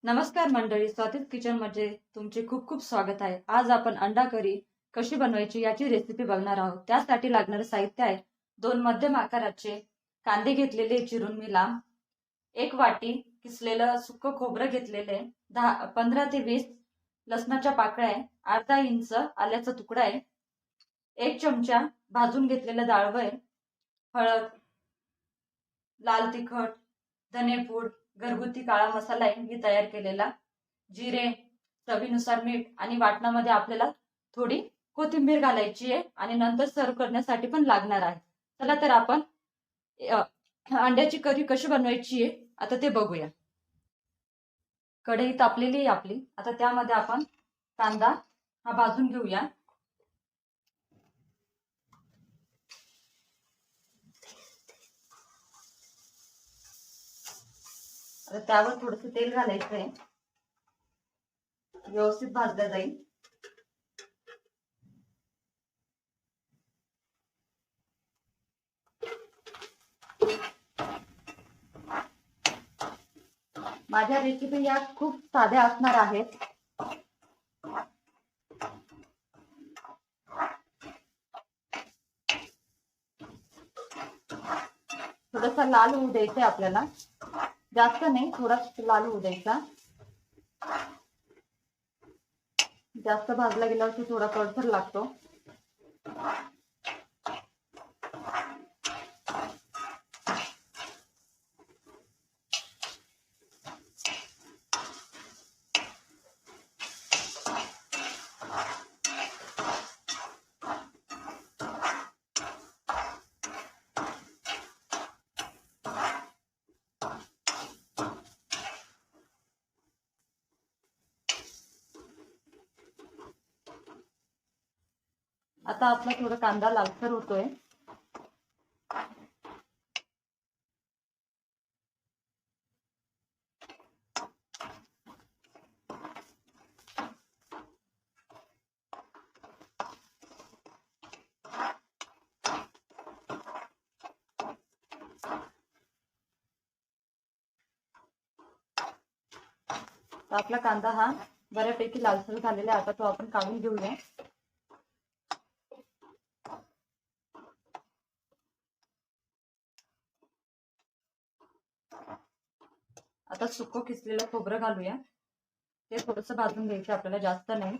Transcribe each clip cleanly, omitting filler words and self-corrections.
नमस्कार मंडळी, स्वातीच किचन मध्ये तुमचे खूप खूप स्वागत आहे. आज आपण अंडा करी कशी बनवायची याची रेसिपी बघणार आहोत. त्यासाठी लागणारे साहित्य आहे: 2 मध्यम आकाराचे कांदे घेतलेले चिरून मी लांब, 1 वाटी किसलेलं सुकं खोबरं घेतलेले, 15 ते 20 लसणाच्या पाकळ्या आहे, अर्धा इंच आल्याचा तुकडा आहे, 1 चमचा भाजून घेतलेलं डाळवं आहे, हळद, लाल तिखट, धनेपूड, घरगुती काळा मसाला आहे मी तयार केलेला, जिरे, चवीनुसार मीठ आणि वाटणामध्ये आपल्याला थोडी कोथिंबीर घालायची आहे आणि नंतर सर्व करण्यासाठी पण लागणार आहे. चला तर आपण अंड्याची करी कशी बनवायची आहे आता ते बघूया. कढई तापलेली आहे आपली. आता त्यामध्ये आपण कांदा हा भाजून घेऊया. आता त्यावर थोडस तेल घालायचं आहे, व्यवस्थित भाजलं जाईल. माझ्या रेसिपी या खूप साध्या असणार आहेत. थोडासा लाल होऊ द्यायचा आपल्याला, जास्त नाही, थोडा लाल होऊ द्यायचा. जास्त भाजला गेल्यावर थोडा कडसर लागतो. आता आपला थोडा कांदा लालसर होतोय. आपला कांदा हा बऱ्यापैकी लालसर झालेला आहे. आता तो आपण काढून घेऊया. आता सुकं किसलेलं खोबरं घालूया. ते थोडंसं भाजून घ्यायचं आपल्याला, जास्त नाही.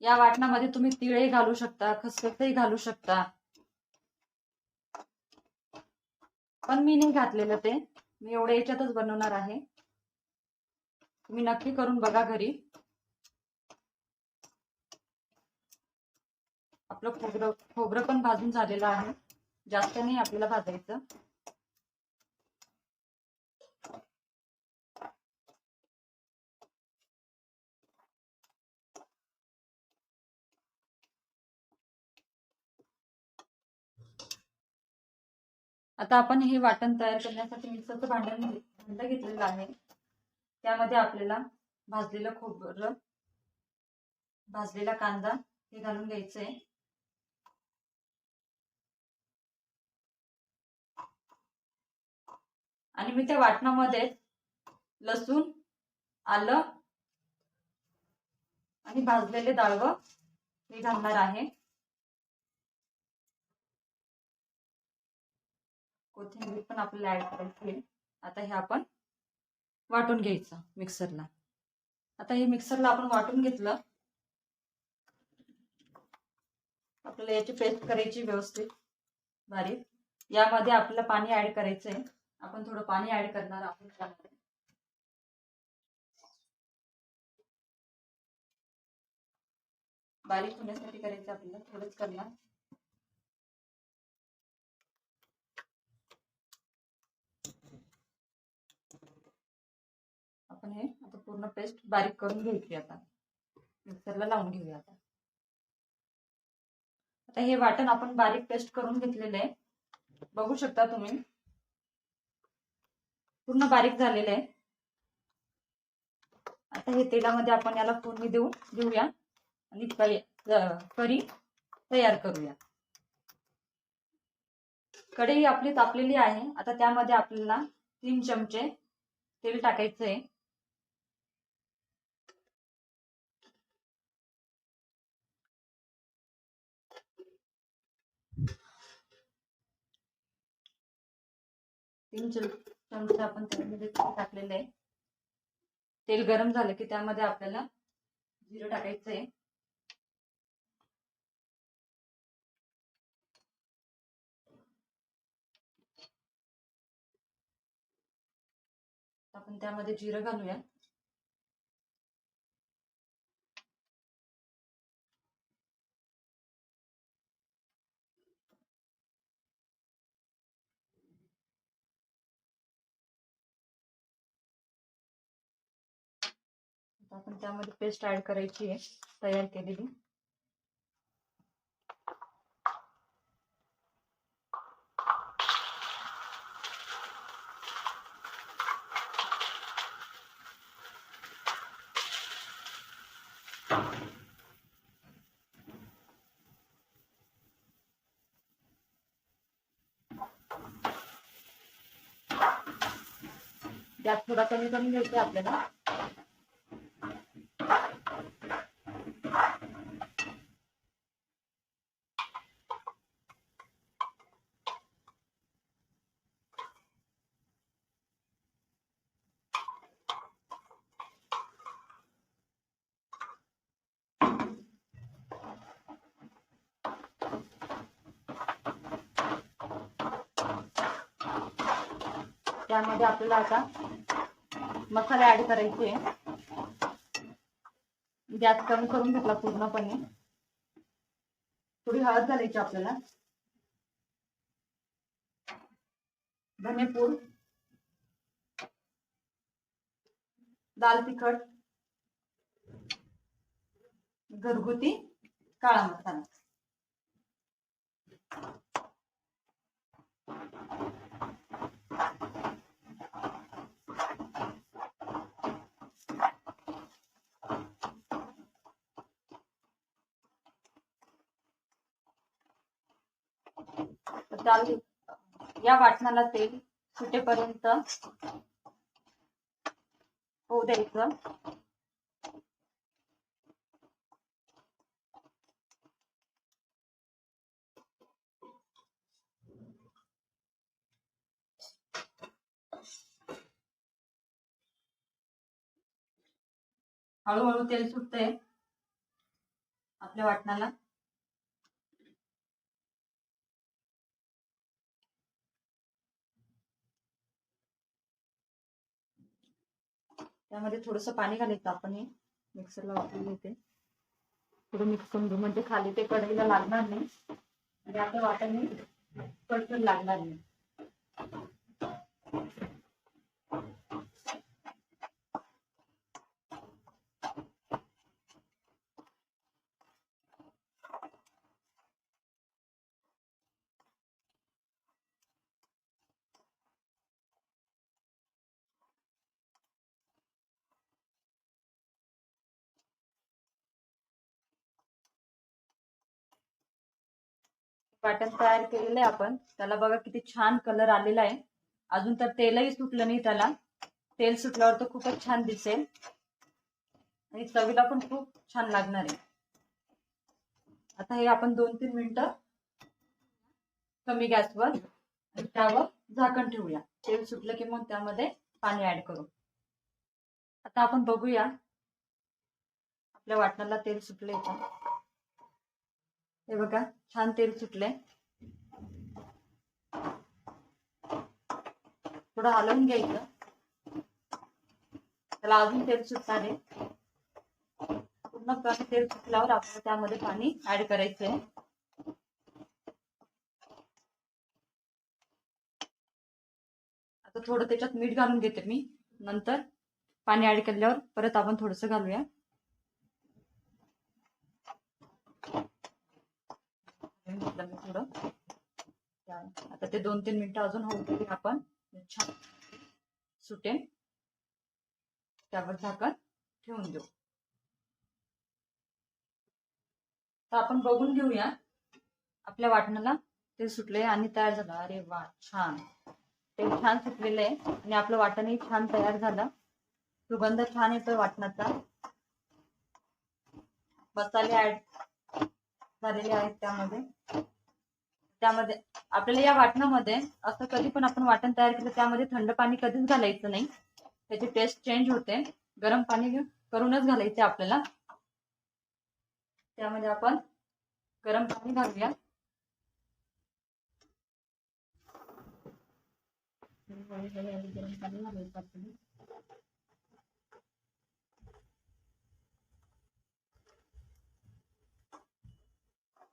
या वाटणामध्ये तुम्ही तिळही घालू शकता, खसखसही घालू शकता, पण मी नाही घातलेलं. ते मी एवढ्या याच्यातच बनवणार आहे. तुम्ही नक्की करून बघा घरी. आपलं खोबरं पण भाजून झालेलं आहे, जास्त नाही आपल्याला भाजायचं. आता आपण हे वाटण तयार करण्यासाठी मिक्सरचं भांड घेतलेलं आहे. त्यामध्ये आपल्याला भाजलेलं खोबरं, भाजलेला कांदा हे घालून घ्यायचंय. आणि मी त्या वाटणामध्ये लसूण, आलं आणि भाजलेले डाळवं हे घालणार आहे. कोथिंबीर पण आपल्याला ऍड करायची आहे. आता हे आपण वाटून घ्यायचं मिक्सरला. आता हे मिक्सरला आपण वाटून घेतलं. आपल्याला याची पेस्ट करायची व्यवस्थित बारीक. यामध्ये आपल्याला पाणी ऍड करायचंय. आपण थोडं पाणी ऍड करणार आहोत त्यामध्ये. बारीक होण्यासाठी करायचं आपल्याला, थोडंच करणार. आपण हे आता पूर्ण पेस्ट बारीक करून घ्यायची. आता मिक्सरला लावून घेऊया. आता हे वाटण आपण बारीक पेस्ट करून घेतलेलं आहे, बघू शकता तुम्ही, पूर्ण बारीक झालेलं आहे. आता हे तेलामध्ये आपण याला फोडणी देऊया आणि करी तयार करूया. कढई आपली तापलेली आहे. आता त्यामध्ये आपल्याला 3 चमचे तेल टाकायचं आहे. तीन चमचे आपण त्यामध्ये तेल टाकलेलं आहे. तेल गरम झालं की त्यामध्ये आपल्याला जिरं टाकायचं आहे. आपण त्यामध्ये जिरं घालूया. आपण त्यामध्ये पेस्ट ऍड करायची आहे तयार केलेली. गॅस थोडा कमी करून घ्यायचा आपल्याला. त्यामध्ये आपल्याला आता मसाले ऍड करायचे. गॅस कमी करून घेतला पूर्णपणे. थोडी हळद घालायची आपल्याला, धनेपूड, लाल तिखट, घरगुती काळा मसाला. या वाटणाला तेल सुटेपर्यंत होऊ द्यायचं. हळूहळू तेल सुटतंय आपल्या वाटणाला. त्यामध्ये थोडंसं पाणी घालायचं. आपण हे मिक्सरला वापरून घेते. थोडं मिक्स करून घेऊ म्हणजे खाली ते कढईला लागणार नाही आणि आपल्या वाटाणे कडकड लागणार नाही. वाटण तयार केलेलं आहे आपण. त्याला बघा किती छान कलर आलेला आहे. अजून तर तेलही सुटलं नाही त्याला. तेल सुटल्यावर तर खूपच छान दिसेल आणि चवीला पण खूप छान लागणार आहे. आता हे आपण 2-3 मिनिटं कमी गॅसवर आणि त्यावर झाकण ठेवूया. तेल सुटलं की मग त्यामध्ये पाणी ऍड करू. आता आपण बघूया आपल्या वाटणाला तेल सुटले का. हे बघा छान तेल सुटले. थोडं हलवून घ्यायचं. त्याला अजून तेल सुटणार आहे. पूर्ण तेल सुटल्यावर आपल्याला त्यामध्ये पाणी ऍड करायचंय. आता थोडं त्याच्यात मीठ घालून घेते मी. नंतर पाणी ऍड केल्यावर परत आपण थोडस घालूया. थोडं आता ते 2-3 मिनिटं अजून होऊ दे आपण. छान सुटेल त्यावर झाकण ठेवून देऊ. तर आपण बघून घेऊया आपल्या वाटणाला तेल सुटले आणि तयार झालं. अरे वा, छान. तेल छान सुटलेलं आहे आणि आपलं वाटणही छान तयार झालं. सुगंध छान येतोय वाटणाचा. मसाले ऍड झालेले आहेत त्यामध्ये आपल्याला या वाटणामध्ये असं कधी पण आपण वाटण तयार केलं त्यामध्ये थंड पाणी कधीच घालायचं नाही. त्याची टेस्ट चेंज होते. गरम पाणी करूनच घालायचे आपल्याला. त्यामध्ये आपण गरम पाणी घालूया. गरम पाणी घालायचं आपल्याला.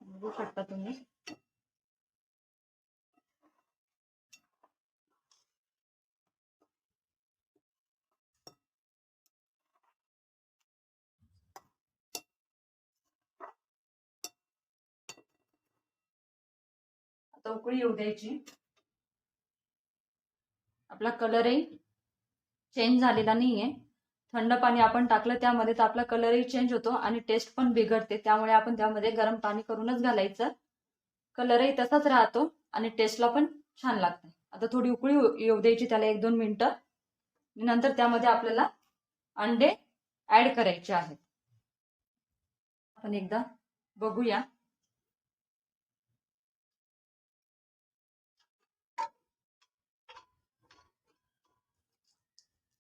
बघू शकता तुम्ही. आता उकळी येऊ द्यायची. आपला कलरही चेंज झालेला नाहीये. थंड पाणी आपण टाकलं त्यामध्ये तर आपला कलरही चेंज होतो आणि टेस्ट पण बिघडते. त्यामुळे आपण त्यामध्ये गरम पाणी करूनच घालायचं. कलरही तसाच राहतो आणि टेस्टला पण छान लागतं. आता थोडी उकळी येऊ द्यायची त्याला 1-2 मिनिटं. नंतर त्यामध्ये आपल्याला अंडे ऍड करायचे आहेत. आपण एकदा बघूया.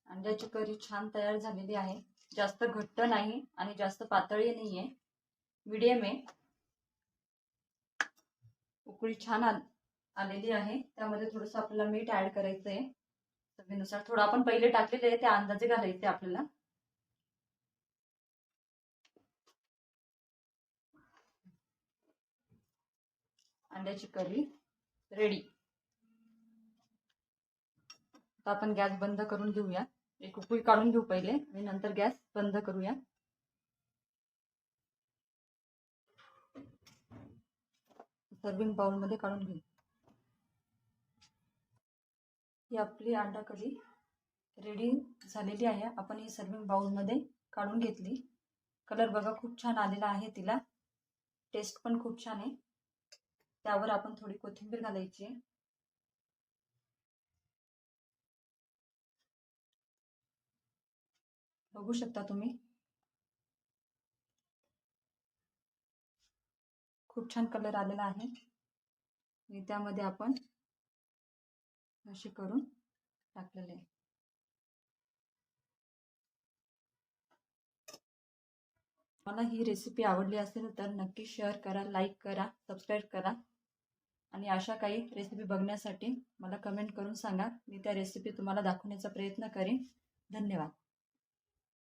अंड्याची करी छान तयार झालेली आहे. जास्त घट्ट नाही आणि जास्त पातळी नाहीये, मीडियम आहे. उकळी छान आलेली आहे. त्यामध्ये थोडंसं आपल्याला मीठ ऍड करायचं आहे चवीनुसार. थोडं आपण पहिले टाकलेले आहे त्या अंदाजे घालायचे आपल्याला. अंड्याची करी रेडी. आता आपण गॅस बंद करून घेऊया. एक उकळी काढून घेऊ पहिले आणि नंतर गॅस बंद करूया. सर्विंग बाउल मध्ये काढून घेऊ. ही आपली अंडा करी रेडी झालेली आहे. आपण ही सर्विंग बाउल मध्ये काढून घेतली. कलर बघा खूप छान आलेला आहे तिला. टेस्ट पण खूप छान आहे. त्यावर आपण थोडी कोथिंबीर घालायची. बघू शकता तुम्ही. खूप छान कलर आलेला आहे. आणि त्यामध्ये आपण असे करून टाकलेले आहे. मला ही रेसिपी आवडली असेल तर नक्की शेअर करा, लाईक करा, सबस्क्राईब करा आणि अशा काही रेसिपी बघण्यासाठी मला कमेंट करून सांगा. मी त्या रेसिपी तुम्हाला दाखवण्याचा प्रयत्न करेन. धन्यवाद.